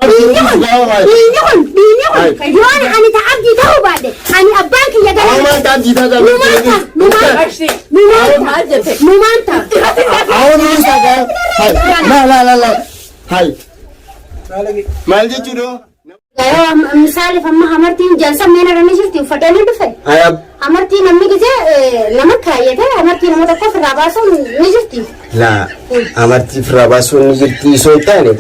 يوان أنا تعبدي تو بعد أنا أبانك يا جماعة ما تعبدي تاجا ممانتا لا هاي ما الجيتو يا مثال فما أمرتين جلسة من الرنجستي وفتاني بفي أمرتين أمي كذا لما كايته أمرتين لما تكون راباسون نجستي لا أمرتي فراباسون نجستي سلطاني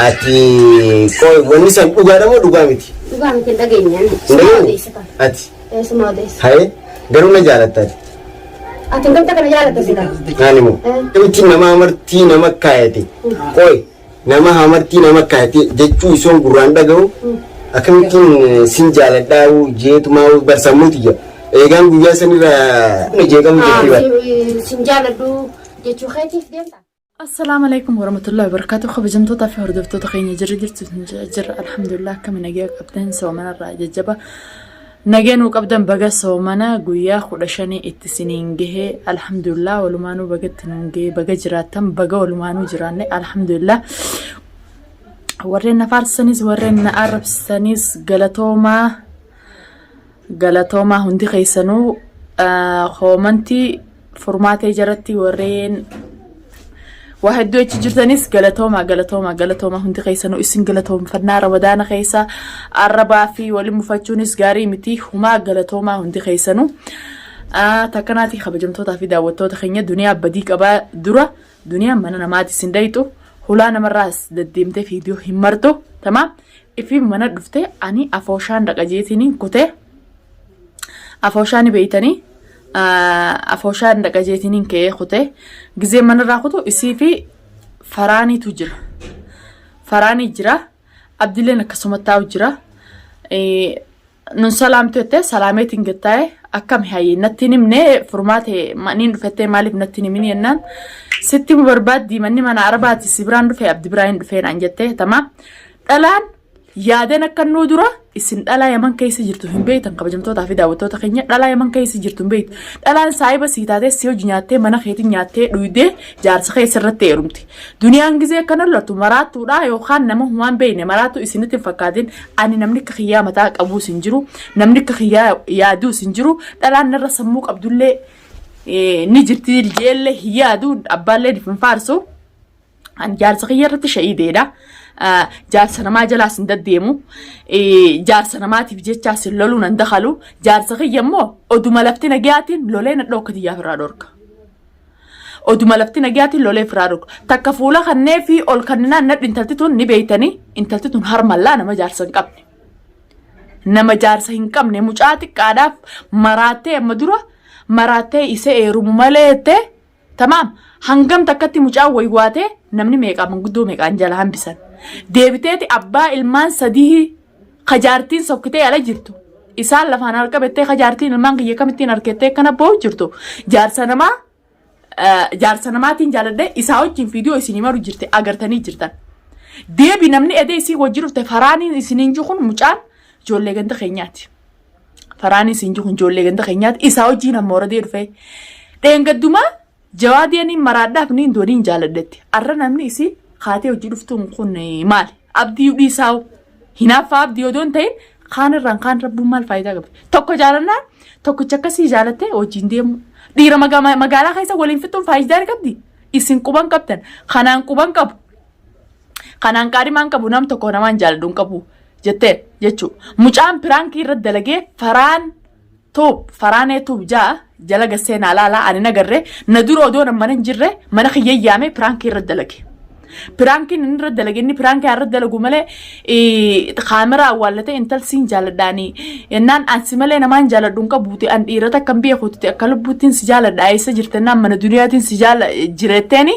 أتي كوي ونسان أقارا مو دعامتي دعيني أتي اسمه ديس هاي قرونا جالتة أتنقل تكنا جالتة سيدا نانيمو تبتي نما أمرتي نما كايتي كوي nama hamartii nama kaate jechuu ison gurraan dhaga'u akkamitiin sin jaaladhaa jeetumaa barsamuuti jira eegaan guyyaa sanirra jeeqamu jetti bara sin jaaladhu jechuu keetiif deemta. السلام عليكم ورحمة الله وبركاته خبجمتوتا في هردفتوتا خيني جرجرت جر الحمد لله كم نجاك أبدين سومنا الراجع جبا نجانو قبضن بقى سومنا قويا خدشاني اتسنين جه الحمد لله ولمانو بقت نجي بقى جراتم بقى ولمانو جراني الحمد لله ورينا فارس سنيس ورينا عرب سنيس غلطوما هندي خيسنو خومنتي فرماتي جرتي ورين واحد دويتش جرتنيس غلطوما هندي خيسنو اسن غلطوم فنا رمضان خيسا الربع في ولي مفتشونيس غاري متي هما غلطوما هندي خيسنو تكناتي خبجمتوتا في داوتوتا خينيا دنيا بديك ابا درا دنيا مننا ماتي سندايتو هولانا مراس دديمتي فيديو همرتو تمام افي منا دفتي اني افوشان دقجيتينين كوتي افوشاني بيتني أفوشان دقاجيتين كي خوته جزء من الراحتو إسيفي فراني تجرا فراني جرا عبد الله نكسمتاو جرا نون سلامتو تة سلامتين قطعه أكم هاي نتيني منه فرماته مانين فتة مالي بنتيني مني النان ستي مبرباد دي مني من عربات سيبران في عبد براين فين عنجته تمام الآن yaadana kannoo dura isin dhalaa yaman keessa jirtu hin beektan kabajamtoota fi daawwattoota keenya dhalaa yaman keessa jirtu hin beektu dhalaan saayiba siitaatee si hojii nyaattee mana keetiin nyaattee dhuydee jaarsa keessa irratti heerumti duniyaan gizee kana loltu maraatuudha yookaan nama humaan beekne maraatu isinitti fakkaatiin ani namni akka xiyyaa mataa qabuu sin jiru namni akka xiyyaa yaaduu sin jiru dhalaan narra sammuu qabdullee ni jirti jeelle yaaduu abbaallee difin faarsu an jaarsa xiyyaa irratti sha'iideedha. jaarsa namaa jalaa sin daddeemu jaarsa namaatiif jechaa sin loluu nan dakhalu jaarsa kiyya immoo oduma lafti nagayaatiin lolee na dhokkati yaafirraa dhorka oduma lafti nagayaatiin lolee firraa dhorka takka fuula kannee fi ol kanninaan nadhi intalti tun ni beeytanii intalti tun harmallaa nama jaarsa hin qabne nama jaarsa hin qabne mucaa xiqqaadhaaf maraattee amma dura maraattee isa eerumu maleette tamaam hangam takkatti mucaa waywaatee namni meeqaa manguddoo meeqaan jala hambisan deebiteeti abbaa ilmaan sadii kajaartiin sokkitee ala jirtu isaan lafaan harka bettee kajaartiin ilmaan kiyya kamittiin harkettee kana boo jirtu jaarsa namaatiin jaaladde isaa wajjin viidiyoo isinii maru jirte agartanii jirtan deebi namni edee isii wajjin dhufte faraaniin isiniin jikun mucaan ijoollee ganda keenyaati faraaniin isin jikun ijoollee ganda keenyaati isaa wajjin ammoo dhufe dheengaddumaa jawaadiyaaniin maraadhaaf niin dooniin jaaladdetti arra namni isii kaatee hojii dhuftuun kun maali abdii dhiisaa'u hinaaffaa abdii odoon ta'in kaan irraan kaan rabbuun maal faayidaa qabdi tokko jaalannaan tokkicha akkasii jaalattee hojiin deemu dhiira magaalaa keessa waliin fixuun faayidaa qabdi isin quban qabdan kanaan quban qabu kanaan qaadimaan qabu nam tokko namaan jaaladduun qabu jettee jechuu mucaan piraankii irra dalagee faraanee tuub jaa jala gassee naalaalaa ani nagarree na dura odoon mana hin jirre mana kiyyayyaame piraankii irra dalage piraankiin inni irra dalage inni piraankii irra dalagu malee kaameraa awwaallatee intalsiin jaaladhaanii yennaan ansi malee namaan jaaladhuun qabuuti an dhiirota akkam beekuuti akka lubbuuttiin si jaaladhaa eessa jirtennaan mana duniyaatiin si jiretteeni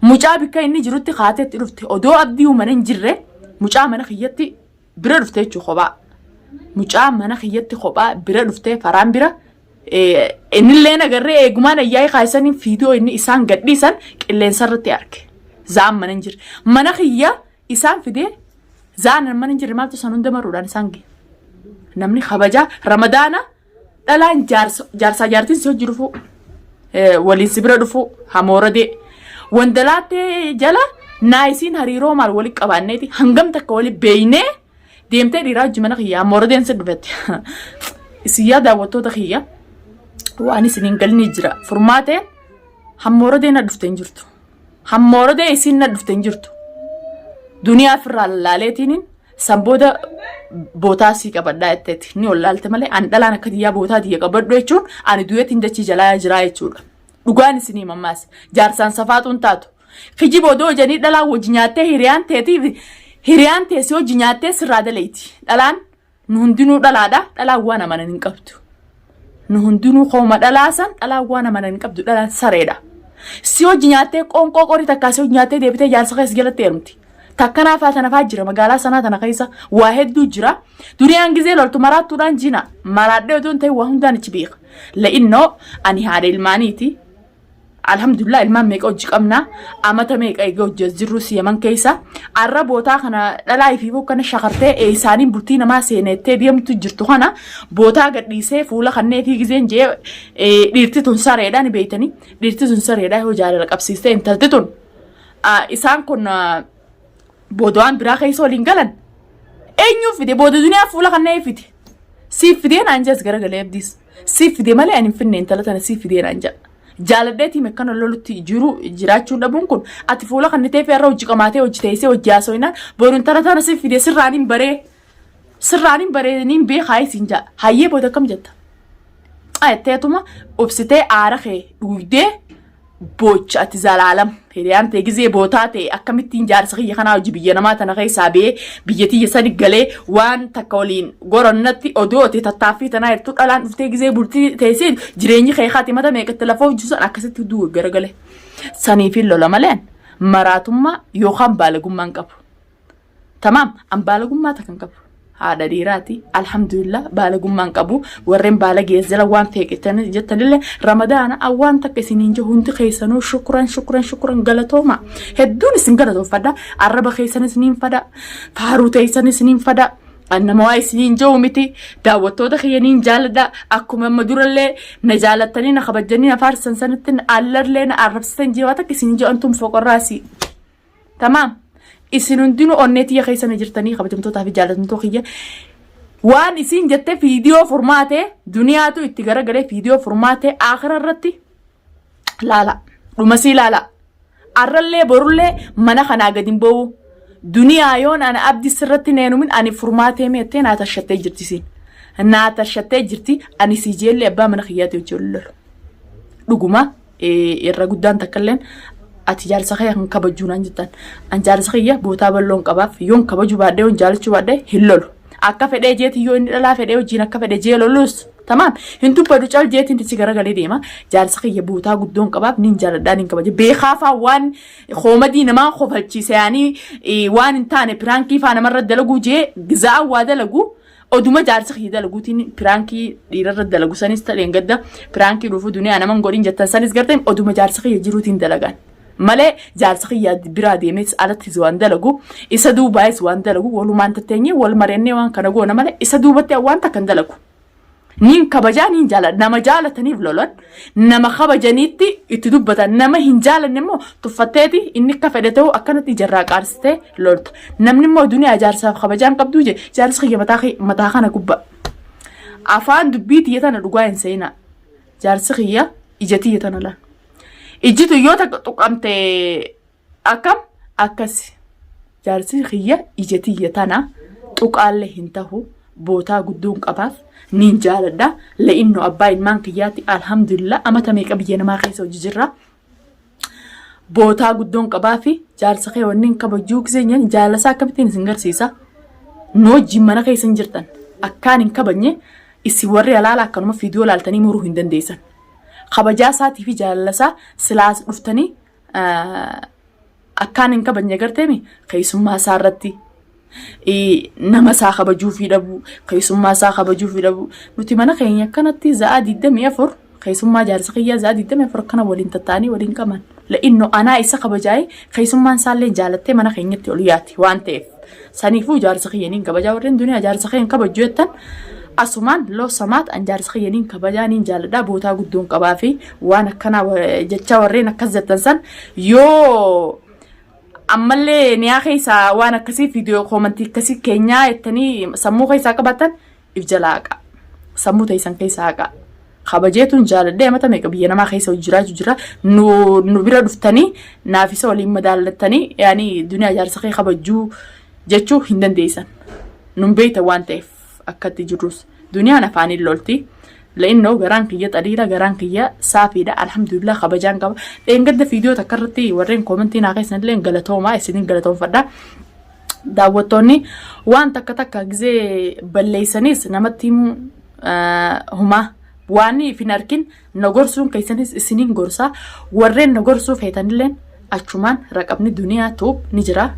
mucaa bikka inni jirutti kaateetti dhufte odoo abdii mana hin jirre mucaa mana kiyyatti bira dhufte jechuu kophaa mucaa mana kiyyatti kophaa bira dhufte faraan bira innillee nagarree eegumaan ayyaayii kaayisanii viidiyoo inni isaan gadhiisan qilleensa irratti arge zaan mana hin jirre mana kiyya isaan fidee zaan mana hin jirre maaltu san hunda maruudhaan isaan ga'e namni kabajaa ramadaana dhalaan jaarsaa jaartiin si hojii dhufu waliin si bira dhufu hamooradee wandalaattee jala naayisiin hariiroo maal wali qabaanneeti hangam takka wali beeynee deemtee dhiiraa wajji mana kiyyaa moorodeen si dhufetti isiyyaa daawwattoota kiyya waan isiniin galni jira furmaateen hammoorodee na dhufte hin jirtu hammoorodee isiin na dhufte hin jirtu duniyaa firraa laaleetiniin sanbooda bootaa sii qabadhaa jetteeti ni ollaalte malee an dhalaan akka diyyaa bootaa diyya qabadhu jechuun ani duyeetiin dachii jalaa jiraa jechuudha dhugaan isinii mammaas jaarsaan safaatuun taatu kiji boodoo hojanii dhalaan wajji nyaattee hiriyaan teessi hojii nyaattee sirraa daleeti dhalaan nu hundinuu dhalaadha dhalaan waan amanan hin qabdu nu hundinuu qooma dhalaasan dhalaan waan amanan hin qabdu dhalaan sareedha si hojii nyaattee qoonqoo qorii takkaasii hojii nyaattee deebitee jaarsa keessa jalatti heerumti takkanaa faatanafaa jira magaalaa sanaa tana keessa waa hedduu jira duriyaan gizee loltu maraattuudhaan jina maraadhee odoon ta'e waa hundaan ichi beeka la'innoo ani haadha ilmaaniiti alhamdulillah ilmaan meeqa hojii qabna amata meeqa eega hojii jirru siyaman keessa arra bootaa kana dhalaa fi bokkana shakartee isaaniin bultii namaa seenettee deemtu jirtu kana bootaa gadhiisee fuula kannee fi gizeen jee dhiirti tun sareedhaan beeytanii dhiirti tun sareedhaa yoo jaalala qabsiistee intalti tun isaan kun boodawaan biraa keessa waliin galan eenyuu fide booda duniyaa fuula kannee fide siif fidee naan jees garagalee abdiis siif fide malee ani hin finne intala tana siif fidee naan jedha jaaladheetii mekkana lolutti jiru jiraachuun dhabuun kun ati fuula kannitee fi irra hojii qamaatee hojii teessee hojii haasoinaan boruun intala tana siif fidee sirraaniin baree niin beekaa isiin jaa hayyee booda akkam jetta ayetteetuma obsitee aara kee dhuydee bocha ati zalaalam hiriyaan ta'e gizee bootaa ta'e akkamittiin jaarsa kiyya kanaa hojii biyya namaa tana keessaa bee biyyatiyya sani galee waan takka waliin goronnatti odoo ati tattaaffii tanaa jirtu dhalaan dhuftee gizee bultii teessee jireenyi keekaati mata meeqatti lafoo hojjuusan akkasitti du'u garagale saniifin lola maleen maraatummaa yookaan baalagummaan qabu tamaam an baalagummaa takkan qabu haadha dhiiraati alhamdulillah baalagummaan qabu warreen baalagee jala waan feeqitan jettanillee ramadaana awwaan takka isiniin jiru hundi keessanuu shukran galatooma hedduun isin galatoofadha arraba keessanis isiniin fada faaruu teessanis isiniin fada annama waa isiniin jiru miti daawwattoota kiyyaniin jaaladha akkuma amma durallee na jaalattanii na kabajanii na faarsan sanitti allarlee na arrabsitan jiru takka isiniin jiru antum foqorraasi tamaam isin hundinuu onneetii keessana jirtanii kabajamtootaa fi jaalatamtoo kiyya waan isin jette viidiyoo furmaatee duniyaatu itti garagalee viidiyoo furmaatee aakhira irratti laala dhumasii laala arrallee borullee mana kanaa gadi hin ba'u duniyaa yoon ana abdis irratti neenumin ani furmaatee meettee naa tashattee jirtisiin naa tashattee jirti ani si jeellee abbaa mana kiyyaatti hojii lolu dhuguma irra guddaan takkalleen ati jaarsa kiyya kan kabajuu naan jettan an jaarsa kiyya bootaa balloon qabaaf yoon kabajuu baadhee yoon jaalachuu baadhee hin lolu akka fedhee jeeti yoo inni dhalaa fedhee hojiin akka fedhee jee lolus tamaam hin dubbadu cal jeetiin itti garagalee deema jaarsa kiyya bootaa guddoon qabaaf nin jaaladhaan hin kabaje beekaafaa waan koomadii namaa kofalchiisanii waan hin taane piraankii faa namarra dalaguu jee gizaa waa dalagu oduma jaarsa kiyya dalaguutiin piraankii dhiirarra dalagu sanis ta'een gadda piraankii dhufu duniyaa naman godhin jettan sanis gartee oduma jaarsa kiyya jiruutiin dalagaan malee jaarsa kiyya biraa deemes alatti waan dalagu isa duubaayis waan dalagu walumaan tatteenye wal mareennee waan kana goona malee isa duubatti waan takkan dalagu niin kabajaa niin jaalladha nama jaalataniif lolan nama kabajaniitti itti dubbatan nama hin jaalanne immoo tuffatteeti inni akka fedhe ta'u akkanatti jarraa qaarsitee lolta namni immoo duniyaa jaarsaaf kabajaan qabduu je jaarsa kiyya mataa kana gubba afaan dubbii tiyya tana dhugaa hin seenaa jaarsa kiyya ija tiyya tana lan ijitu yoo takka tuqamte akkam akkas jaarsi kiyya ija tiyya tana tuqaallee hin tahu bootaa guddoon qabaaf niin jaaladha la'inno abbaa ilmaan kiyyaatti alhamdulillah amata meeqa biyya namaa keessa hojii jirra bootaa guddoon qabaafi jaarsa kee wanniin kabajuu giseenyaan jaalasaa akkamittiin isin garsiisa nu wajjin mana keessa hin jirtan akkaan hin kabajne isin warri alaala akkanuma viidiyoo laaltanii muruu hin dandeessan kabajaa isaatii fi jaalasaa silaas dhuftanii akkaan hin kabajne garteemi keessummaa isaa irratti nama isaa kabajuu fi dhabu keessummaa isaa kabajuu fi dhabu nuti mana keenya akkanatti za'a 24 keessummaa jaarsa kiyyaa za'a 24 kana waliin tattaanii waliin qaban la'inno anaa isa kabajaa'ee keessummaan isaallee jaalattee mana keenyatti ol yaati waan ta'eef saniifuu jaarsa kiyyaniin kabajaa warreen duniyaa jaarsa kiyyan kabajuu jettan asumaan loo samaat an jaarsa kiyyaniin kabajaa niin jaaladhaa bootaa guddoon qabaa fi waan akkanaa jecha warreen akkas jettan san yoo ammallee niyaa keessa waan akkasii viidiyoo koomantii akkasii keenyaa jettanii sammuu keessaa qabatan if jalaa haqa. Sammuu teessan keessaa haqa. Kabajeetuun jaaladhee mata meeqa biyya namaa keessa jira nu bira dhuftanii naafisa waliin madaallattanii yaani duniyaa jaarsa kee kabajuu jechuu hin dandeessan. Nun beeyta waan ta'eef akkatti jirus duniyaan afaaniin lolti. La'inno garaan kiyya xaliila garaan kiyya saafiidha alhamdulillah kabajaan qaba. Dheengadda viidiyoo takka irratti warreen koomentii naa keessan illee galatoomaa isiniin galatoomfadha. Daawwattoonni waan takka gizee balleessanis namatti humaa waan ifin arkin nagorsuun keessanis isiniin gorsaa warreen nagorsuuf heetanilleen achumaan raqabni duniyaa tuub ni jira.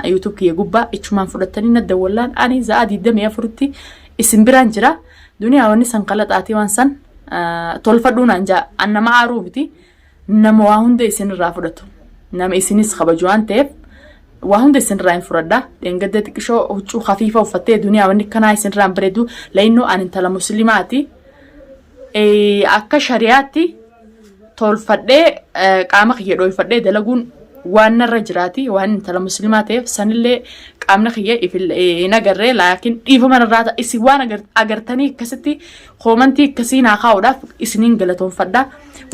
YouTube kiyya gubbaa achumaan fudhattanii nadda wallaan ani za'a 24tti isin biraan jira. Duniyaa wanni san qalaqaatii waan san tolfadhuun anja annama aaruu miti nama waa hunda isinirraa fudhatu nama isinis kabaju waan ta'eef waa hunda isinirraa hin fudhadha. Dheengadda xiqqishoo huccuu khafiifa uffattee duniyaa wanni kanaa isinirraa hin bareedu la'innoo ani intala muslimaati. Akka shariyaatti tolfadhee qaama kiyya dhoofadhee dalaguun waan narra jiraati waan intala muslimaa ta'eef sanillee qaamna kiyya hin agarree laakiin dhiifama narraa isi waan agartanii akkasitti koomantii akkasii naa kaa'uudhaaf isiniin galatoomfadha.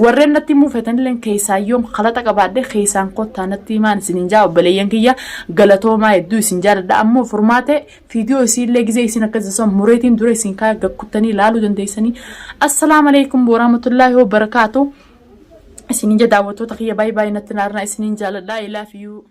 Warreen natti muufetanillee keessaayyoon khalaxa qabaadhe keessaan kottaa natti maan isiniin jaa obbaleeyyan kiyya galatoomaa hedduu isin jaaladha. Ammoo furmaate viidiyoo isiillee gizee isin akkasisan mureetiin dura isin kaa gakkuttanii ilaaluu dandeessanii. Assalaamu alaikum warahmatullaahi wabarakaatu. Isiniin daawwattoota kiyya baay'ee natti naarna isiniin jaaladha. I love you.